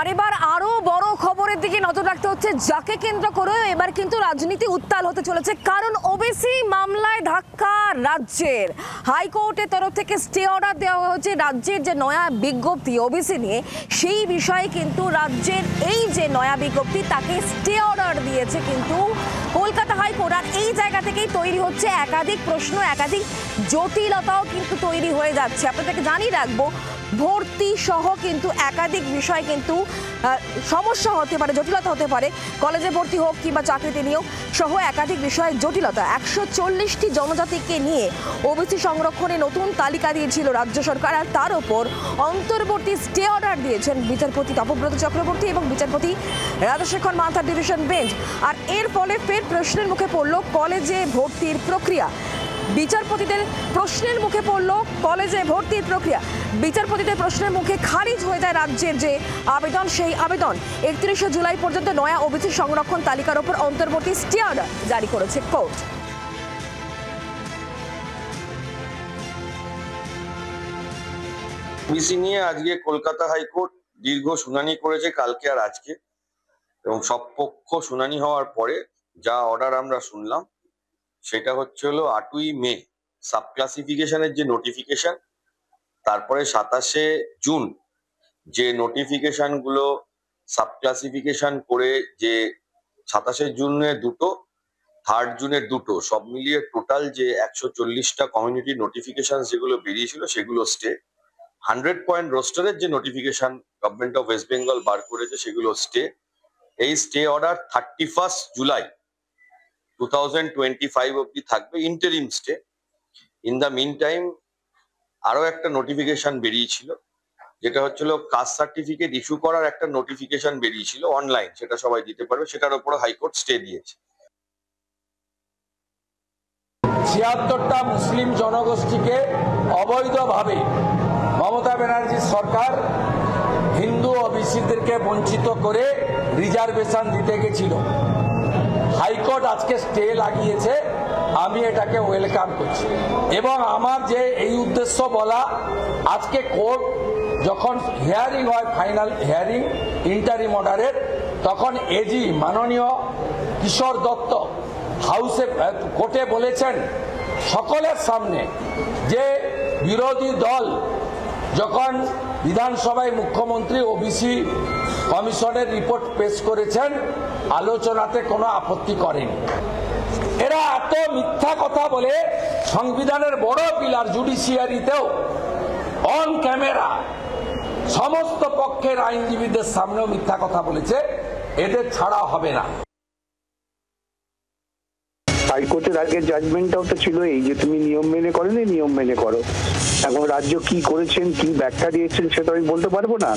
আর এবার আরো বড় খবরের দিকে নজর রাখতে হচ্ছে, যাকে কেন্দ্র করে এবার কিন্তু রাজনীতি উত্তাল হতে চলেছে। কারণ ওবিসি মামলায় ধাক্কা রাজ্যের। হাইকোর্টের তরফ থেকে স্টে অর্ডার দেওয়া হয়েছে রাজ্যের যে নয়া বিজ্ঞপ্তি ওবিসি নিয়ে, সেই বিষয়ে কিন্তু রাজ্যের এই যে নয়া বিজ্ঞপ্তি তাকে স্টে অর্ডার দিয়েছে কিন্তু কলকাতা হাইকোর্ট। আর এই জায়গা থেকেই তৈরি হচ্ছে একাধিক প্রশ্ন, একাধিক জটিলতাও কিন্তু তৈরি হয়ে যাচ্ছে। আপনাদেরকে জানিয়ে রাখবো, ভর্তি সহ কিন্তু একাধিক বিষয় কিন্তু সমস্যা হতে পারে, জটিলতা হতে পারে। কলেজে ভর্তি হোক কিংবা চাকরিতে নিয়োগ সহ একাধিক বিষয়ে জটিলতা। 140টি জনজাতিকে নিয়ে ওবিসি সংরক্ষণে নতুন তালিকা দিয়েছিল রাজ্য সরকার, আর তার উপর অন্তর্বর্তী স্টে অর্ডার দিয়েছেন বিচারপতি তপব্রত চক্রবর্তী এবং বিচারপতি রাধাশেখর মাথার ডিভিশন বেঞ্চ। আর এর ফলে ফের প্রশ্নের মুখে পড়ল কলেজে ভর্তির প্রক্রিয়া। বিচারপতিদের প্রশ্নের মুখে পড়ল কলেজে ভর্তির প্রক্রিয়া। বিচারপতিদের প্রশ্নের মুখে খারিজ হয়ে যায় রাজ্যের যে আবেদন, সেই আবেদন। 31শে জুলাই পর্যন্ত নয়া ওবিসি সংরক্ষণ তালিকার উপর অন্তর্বর্তী স্টে অর্ডার জারি করেছে কোর্ট। ওবিসি নিয়ে আজকে কলকাতা হাইকোর্ট দীর্ঘ শুনানি করেছে কালকে আর আজকে, এবং সব পক্ষ শুনানি হওয়ার পরে যা অর্ডার আমরা শুনলাম সেটা হচ্ছে হলো 8ই মে সাব ক্লাসিফিকেশনের যে নোটিফিকেশন, তারপরে 27শে জুন যে নোটিফিকেশন গুলো সাব ক্লাসিফিকেশন করে, যে 27শে জুনে দুটো, 3 জুনের দুটো, সব মিলিয়ে টোটাল যে 140টা কমিউনিটি নোটিফিকেশন যেগুলো বেরিয়েছিল সেগুলো স্টে। 100 পয়েন্ট রোস্টারের যে notification government of West Bengal বার করেছে সেগুলো স্টে। এই স্টে অর্ডার 31 জুলাই 2025 অব্দি থাকবে, interim stay. In the meantime আরো একটা নোটিফিকেশন বেরিয়েছিল, যেটা হচ্ছিল কাস্ট সার্টিফিকেট ইস্যু করার একটা নোটিফিকেশন বেরিয়েছিল অনলাইন, সেটা সবাই দিতে পারবে, সেটার উপর হাইকোর্ট স্টে দিয়েছে। 76টা মুসলিম জনগোষ্ঠীকে অবৈধভাবে মমতা ব্যানার্জির সরকার হিন্দু ওবিসিদেরকে বঞ্চিত করে রিজার্ভেশন দিতে গেছিল। হাইকোর্ট আজকে স্টে লাগিয়েছে, আমি এটাকে ওয়েলকাম করছি। এবং আমার যে এই উদ্দেশ্য বলা, আজকে কোর্ট যখন হিয়ারিং হয়, ফাইনাল হিয়ারিং ইন্টারিম অর্ডারের, তখন এজি মাননীয় কিশোর দত্ত হাউসে কোর্টে বলেছেন সকলের সামনে যে বিরোধী দল যখন বিধানসভায় মুখ্যমন্ত্রী ওবিসি কমিশনের রিপোর্ট পেশ করেছেন, আলোচনাতে কোনো আপত্তি করেনি। এরা এত মিথ্যা কথা বলে সংবিধানের বড় পিলার জুডিশিয়ারিতেও অন ক্যামেরা সমস্ত পক্ষের আইনজীবীদের সামনেও মিথ্যা কথা বলেছে, এদের ছাড়া হবে না। হাইকোর্টের আগের জাজমেন্টটাও তো ছিল এই যে তুমি নিয়ম মেনে করো, নিয়ম মেনে করো। এখন রাজ্য কি করেছেন, কি ব্যাখ্যা দিয়েছেন সেটা আমি বলতে পারবো না,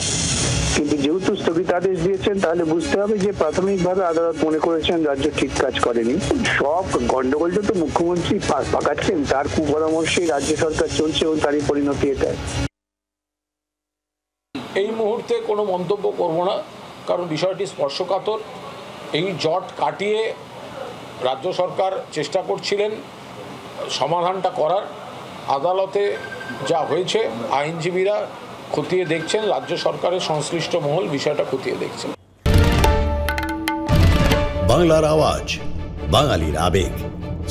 কিন্তু যেহেতু স্থগিতাদেশ দিয়েছেন তাহলে বুঝতে হবে যে প্রাথমিকভাবে আদালত মনে করেছেন রাজ্য ঠিক কাজ করেনি। সব গন্ডগোলটা তো মুখ্যমন্ত্রী পাকাচ্ছেন, তার কুপরামর্শেই রাজ্য সরকার চলছে এবং তারই পরিণতি এটা। এই মুহূর্তে কোনো মন্তব্য করব না, কারণ বিষয়টি স্পর্শকাতর। এই জট কাটিয়ে রাজ্য সরকার চেষ্টা করছিলেন সমাধানটা করার। আদালতে যা হয়েছে আইনজীবীরা খতিয়ে দেখছেন, রাজ্য সরকারের সংশ্লিষ্ট মহল বিষয়টা খতিয়ে দেখছেন। বাংলার আওয়াজ, বাঙালির আবেগ,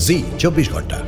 জি 24 ঘন্টা।